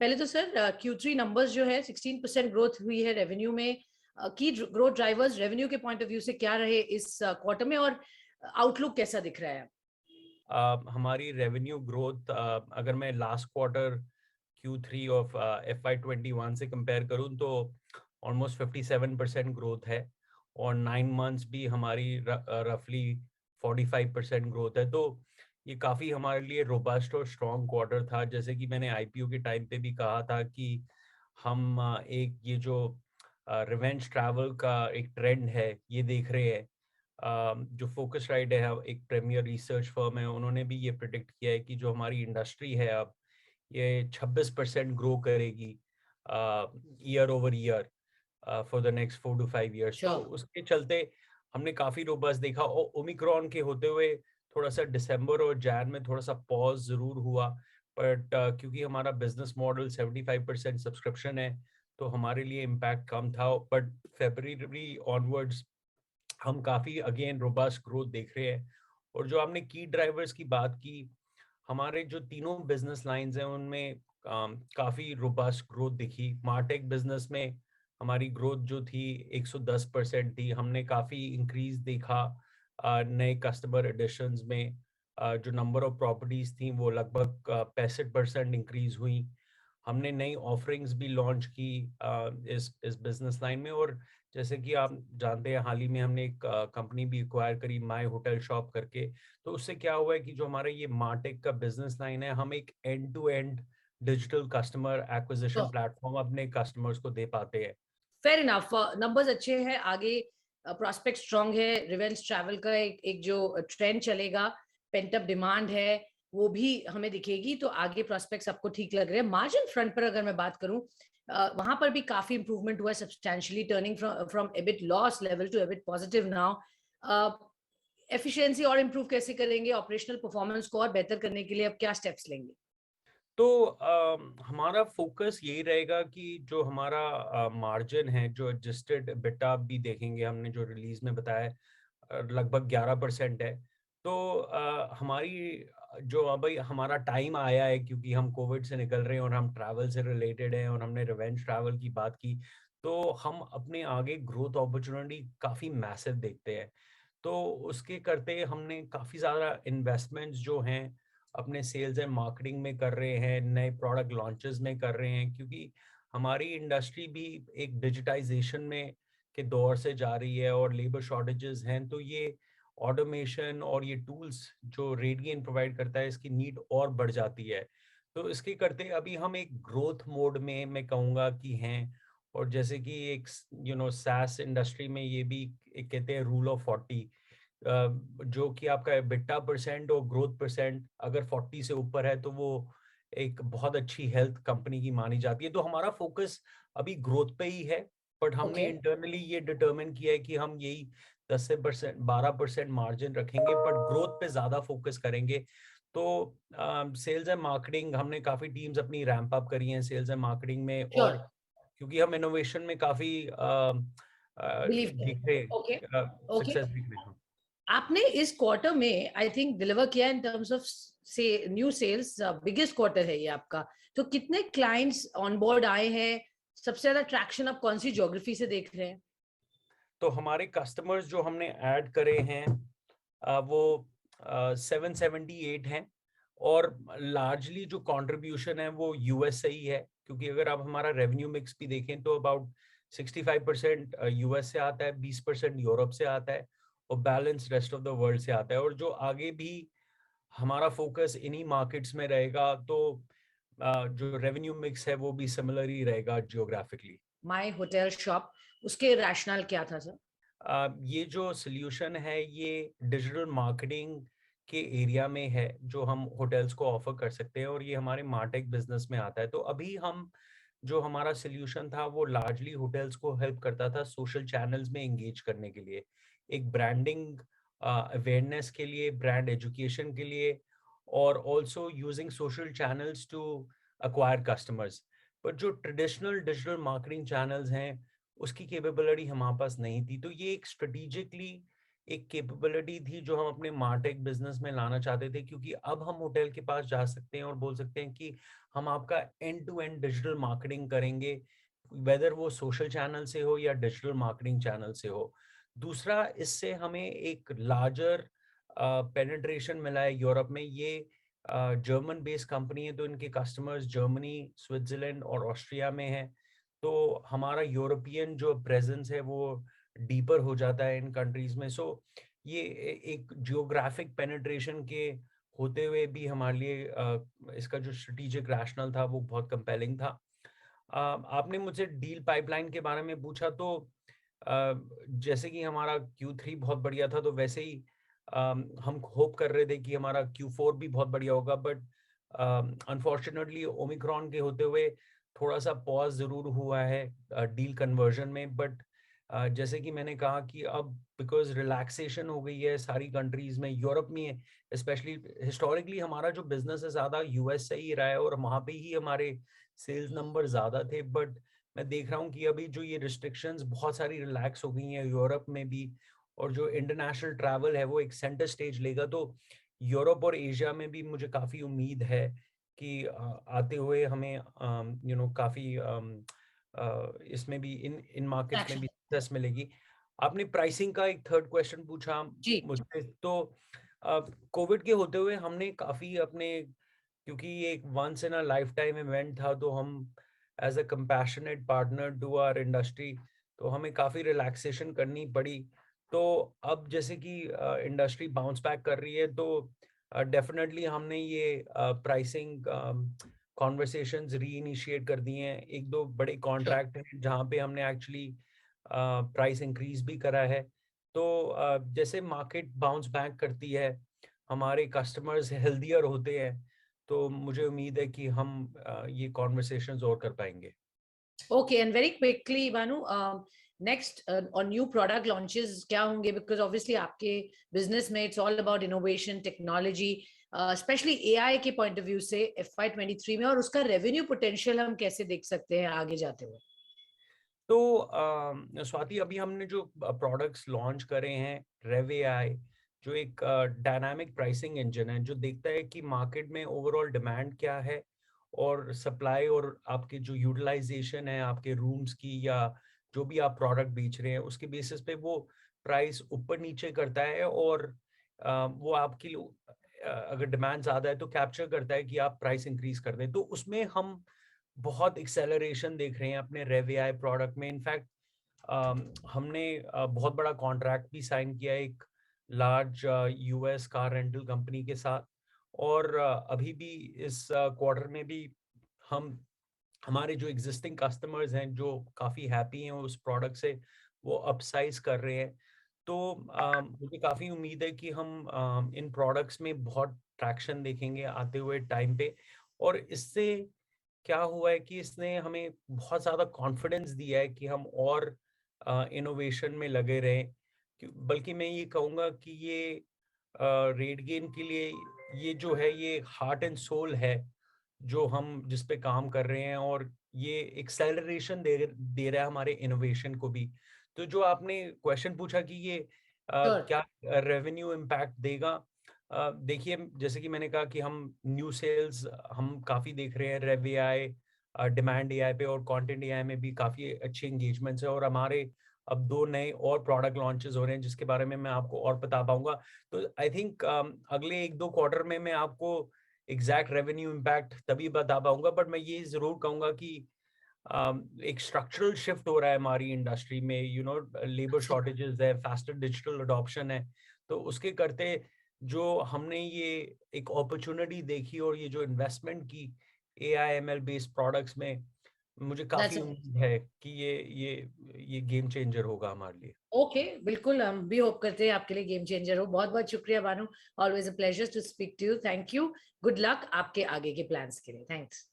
पहले तो sir Q3 numbers जो है 16% ग्रोथ हुई है रेवेन्यू में। की ग्रोथ ड्राइवर्स रेवेन्यू के पॉइंट ऑफ व्यू से क्या रहे इस क्वार्टर में, और आउटलुक कैसा दिख रहा है? हमारी रेवेन्यू ग्रोथ, अगर मैं last quarter Q3 of FY21 से कंपेयर करूं तो ऑलमोस्ट 57% ग्रोथ है, और 9 मंथ्स भी हमारी रफली 45% ग्रोथ है। तो ये काफ़ी हमारे लिए रोबस्ट और स्ट्रॉन्ग क्वार्टर था। जैसे कि मैंने आईपीओ के टाइम पे भी कहा था कि हम एक ये जो रिवेंज ट्रैवल का एक ट्रेंड है ये देख रहे हैं। जो फोकस राइट है, एक प्रीमियर रिसर्च फर्म है, उन्होंने भी ये प्रिडिक्ट किया है कि जो हमारी इंडस्ट्री है अब ये 26% ग्रो करेगी year over year for the next 4 to 5 years। तो श्योर। उसके चलते हमने काफ़ी रोबस्ट देखा, और ओमिक्रॉन के होते हुए थोड़ा सा दिसंबर और जैन में थोड़ा सा पॉज ज़रूर हुआ, बट क्योंकि हमारा बिजनेस मॉडल 75% सब्सक्रिप्शन है तो हमारे लिए इम्पैक्ट कम था। बट फेब्रुअरी ऑनवर्ड्स हम काफ़ी अगेन रोबस्ट ग्रोथ देख रहे हैं। और जो आपने की ड्राइवर्स की बात की, हमारे जो तीनों बिजनेस लाइंस हैं उनमें काफ़ी रोबस्ट ग्रोथ दिखी। मार्टेक बिजनेस में हमारी ग्रोथ जो थी 110% थी। हमने काफ़ी इंक्रीज देखा नए कस्टमर एडिशंस में। जो नंबर ऑफ प्रॉपर्टीज थी वो लगभग 65% इंक्रीज हुई। हमने नई ऑफरिंग्स भी लॉन्च की इस बिजनेस लाइन में। और जैसे कि आप जानते हैं, हाल ही में हमने एक कंपनी भी एक्वायर करी, माई होटल शॉप करके। तो उससे क्या हुआ है कि जो हमारा ये मार्टेक का बिजनेस लाइन है, हम एक end to end digital customer acquisition platform अपने कस्टमर्स को दे पाते हैं। फेयर इनफ, नंबर्स अच्छे हैं, आगे प्रोस्पेक्ट स्ट्रांग है। रिवेंज ट्रैवल का एक जो ट्रेंड चलेगा, पेंट अप डिमांड है, वो भी हमें दिखेगी, तो आगे प्रोस्पेक्ट्स आपको ठीक लग रहे हैं। मार्जिन फ्रंट पर अगर मैं बात करूं, वहां पर भी काफी इंप्रूवमेंट हुआ है, substantially turning from EBIT loss level to EBIT positive now. Efficiency और इम्प्रूव कैसे करेंगे? ऑपरेशनल परफॉर्मेंस को और बेहतर करने के लिए अब क्या स्टेप्स लेंगे? तो हमारा फोकस यही रहेगा कि जो हमारा मार्जिन है, जो एडजस्टेड बिटा भी देखेंगे, हमने जो रिलीज में बताया है, लगभग 11% है। तो हमारी जो अब हमारा टाइम आया है, क्योंकि हम कोविड से निकल रहे हैं और हम ट्रैवल से रिलेटेड हैं और हमने रिवेंज ट्रैवल की बात की, तो हम अपने आगे ग्रोथ अपॉर्चुनिटी काफ़ी मैसिव देखते हैं। तो उसके करते हमने काफ़ी ज़्यादा इन्वेस्टमेंट्स जो हैं अपने सेल्स एंड मार्केटिंग में कर रहे हैं, नए प्रोडक्ट लॉन्चेस में कर रहे हैं, क्योंकि हमारी इंडस्ट्री भी एक डिजिटाइजेशन में के दौर से जा रही है और लेबर शॉर्टेजेस हैं। तो ये ऑटोमेशन और ये टूल्स जो रेडियन प्रोवाइड करता है, इसकी नीड और बढ़ जाती है। तो इसके करते अभी हम एक ग्रोथ मोड में मैं कहूँगा कि हैं। और जैसे कि एक SaaS इंडस्ट्री में ये भी एक कहते हैं रूल ऑफ 40, जो कि आपका EBITDA परसेंट और ग्रोथ परसेंट अगर 40 से ऊपर है तो वो एक बहुत अच्छी हेल्थ कंपनी की मानी जाती है। तो हमारा फोकस अभी ग्रोथ पे ही है, बट हमने ओके। इंटरनली ये डिटरमिन किया है कि हम यही 10 से 12% मार्जिन रखेंगे, बट ग्रोथ पे ज्यादा फोकस करेंगे। तो सेल्स एंड मार्केटिंग हमने काफी टीम्स अपनी रैंप अप करी हैं सेल्स एंड मार्केटिंग में। श्योर। और क्योंकि हम इनोवेशन में काफी बिलीव दिख करें। रहे, ओके। ओके। सक्सेस दिख रहे हैं। आपने इस क्वार्टर में आई थिंक डिलीवर किया इन टर्म्स ऑफ से न्यू सेल्स, बिगेस्ट क्वार्टर है ये आपका। तो कितने क्लाइंट्स ऑन बोर्ड आए हैं? सबसे ज्यादा ट्रैक्शन आप कौन सी ज्योग्राफी से देख रहे हैं? तो हमारे कस्टमर्स जो हमने ऐड करे हैं वो 778 हैं। और लार्जली जो कंट्रीब्यूशन है वो यूएस से ही है, क्योंकि अगर आप हमारा रेवेन्यू मिक्स भी देखें तो अबाउट 65% यूएस से आता है, 20% यूरोप से आता है, और balance rest of the world से आता है। और जो आगे भी हमारा फोकस इन्हीं मार्केट्स में रहेगा, तो जो रेवेन्यू मिक्स है वो भी सिमिलर ही रहेगा जियोग्राफिकली। माय होटल शॉप, उसके रैशनल क्या था सर? ये जो सोल्यूशन है ये डिजिटल मार्केटिंग के एरिया में है, जो हम होटल्स को ऑफर कर सकते हैं, और ये हमारे मार्टेक बिजनेस में आता है। तो अभी हम जो हमारा सोल्यूशन था वो लार्जली होटल्स को हेल्प करता था सोशल चैनल्स में एंगेज करने के लिए, एक ब्रांडिंग अवेयरनेस के लिए, ब्रांड एजुकेशन के लिए, और also using social channels to acquire customers. पर जो ट्रेडिशनल डिजिटल मार्केटिंग चैनल्स हैं उसकी कैपेबिलिटी हमारे पास नहीं थी। तो ये एक स्ट्रेटेजिकली एक कैपेबिलिटी थी जो हम अपने मार्टेक बिजनेस में लाना चाहते थे, क्योंकि अब हम होटल के पास जा सकते हैं और बोल सकते हैं कि हम आपका end to end digital marketing करेंगे, वेदर वो सोशल चैनल से हो या डिजिटल मार्केटिंग चैनल से हो। दूसरा, इससे हमें एक लार्जर पेनिट्रेशन मिला है यूरोप में। ये जर्मन बेस्ड कंपनी है, तो इनके कस्टमर्स जर्मनी, स्विट्जरलैंड और ऑस्ट्रिया में है। तो हमारा यूरोपियन जो प्रेजेंस है वो डीपर हो जाता है इन कंट्रीज में। सो ये एक जियोग्राफिक पेनिट्रेशन के होते हुए भी हमारे लिए इसका जो स्ट्रेटेजिक रैशनल था वो बहुत कंपेलिंग था। आपने मुझसे डील पाइपलाइन के बारे में पूछा, तो जैसे कि हमारा Q3 बहुत बढ़िया था, तो वैसे ही हम होप कर रहे थे कि हमारा Q4 भी बहुत बढ़िया होगा, बट अनफॉर्चुनेटली ओमिक्रॉन के होते हुए थोड़ा सा पॉज जरूर हुआ है डील कन्वर्जन में। बट जैसे कि मैंने कहा कि अब बिकॉज रिलैक्सेशन हो गई है सारी कंट्रीज में, यूरोप में स्पेशली, हिस्टोरिकली हमारा जो बिजनेस है ज़्यादा यूएस से ही रहा है और वहाँ पे ही हमारे सेल्स नंबर ज़्यादा थे। बट मैं देख रहा हूँ कि अभी जो ये रिस्ट्रिक्शंस बहुत सारी रिलैक्स हो गई हैं यूरोप में भी, और जो इंटरनेशनल ट्रैवल है वो एक सेंटर स्टेज लेगा। तो यूरोप और एशिया में भी मुझे काफ़ी उम्मीद है कि आते हुए हमें काफ़ी इसमें भी इन मार्केट्स में भी सक्सेस मिलेगी। आपने प्राइसिंग का एक थर्ड क्वेश्चन पूछा जी। मुझसे, तो कोविड के होते हुए हमने काफ़ी अपने, क्योंकि ये एक once in a lifetime event था, तो हम as a compassionate partner to our industry, तो हमें काफ़ी रिलैक्सेशन करनी पड़ी। तो अब जैसे कि इंडस्ट्री बाउंस बैक कर रही है, तो डेफिनेटली हमने ये प्राइसिंग कॉन्वर्सेशंस री इनिशिएट कर दिए हैं। एक दो बड़े कॉन्ट्रैक्ट हैं जहाँ पे हमने एक्चुअली प्राइस इंक्रीज भी करा है। तो जैसे मार्केट बाउंस बैक करती है, हमारे कस्टमर्स हेल्दियर होते हैं, तो मुझे उम्मीद है कि हम ये कॉन्वर्सेशंस और कर पाएंगे। Okay, and very quickly, Banu, next on new product launches क्या होंगे? Because obviously आपके business में it's all about innovation, technology, especially AI के point of view से FY23 में, और उसका revenue potential हम कैसे देख सकते हैं आगे जाते हुए? तो स्वाति, अभी हमने जो प्रोडक्ट्स लॉन्च करे हैं, रेव एआई जो एक डायनामिक प्राइसिंग इंजन है, जो देखता है कि मार्केट में ओवरऑल डिमांड क्या है और सप्लाई, और आपके जो यूटिलाइजेशन है आपके रूम्स की या जो भी आप प्रोडक्ट बेच रहे हैं, उसके बेसिस पे वो प्राइस ऊपर नीचे करता है। और वो आपकी अगर डिमांड ज़्यादा है तो कैप्चर करता है कि आप प्राइस इंक्रीज कर दें। तो उसमें हम बहुत एक्सेलरेशन देख रहे हैं अपने रेव एआई प्रोडक्ट में। इनफैक्ट हमने बहुत बड़ा कॉन्ट्रैक्ट भी साइन किया है एक large US car rental company के साथ। और अभी भी इस क्वार्टर में भी हम हमारे जो एग्जिस्टिंग कस्टमर्स हैं जो काफ़ी हैप्पी हैं उस प्रोडक्ट से, वो अपसाइज कर रहे हैं। तो मुझे काफ़ी उम्मीद है कि हम इन प्रोडक्ट्स में बहुत ट्रैक्शन देखेंगे आते हुए टाइम पे। और इससे क्या हुआ है कि इसने हमें बहुत ज़्यादा कॉन्फिडेंस दिया है कि हम और इनोवेशन में लगे रहें। बल्कि मैं ये कहूँगा कि ये रेट गेन के लिए ये जो है ये हार्ट एंड सोल है जो हम जिस पे काम कर रहे हैं, और ये एक्सेलरेशन दे रहा है हमारे इनोवेशन को भी। तो जो आपने क्वेश्चन पूछा कि ये Sure. क्या रेवेन्यू इम्पैक्ट देगा, देखिए जैसे कि मैंने कहा कि हम न्यू सेल्स हम काफ़ी देख रहे हैं रेव एआई, डिमांड एआई पे और कंटेंट एआई में भी काफ़ी अच्छे एंगेजमेंट्स है। और हमारे अब 2 नए और प्रोडक्ट लॉन्चेस हो रहे हैं जिसके बारे में मैं आपको और बता पाऊंगा। तो आई थिंक अगले 1-2 क्वार्टर में मैं आपको एग्जैक्ट रेवेन्यू इम्पैक्ट तभी बता पाऊंगा। बट मैं ये ज़रूर कहूंगा कि एक स्ट्रक्चरल शिफ्ट हो रहा है हमारी इंडस्ट्री में, लेबर शॉर्टेजेस है, फास्टर डिजिटल अडॉप्शन है। तो उसके करते जो हमने ये एक अपॉर्चुनिटी देखी और ये जो इन्वेस्टमेंट की एआई एमएल बेस्ड प्रोडक्ट्स में, मुझे That's काफी it. उम्मीद है कि ये गेम चेंजर होगा हमारे लिए। ओके, बिल्कुल, हम भी होप करते हैं आपके लिए गेम चेंजर हो। बहुत बहुत शुक्रिया Banu, always a pleasure to speak to you. Thank you, good luck आपके आगे के प्लान्स के लिए। थैंक्स।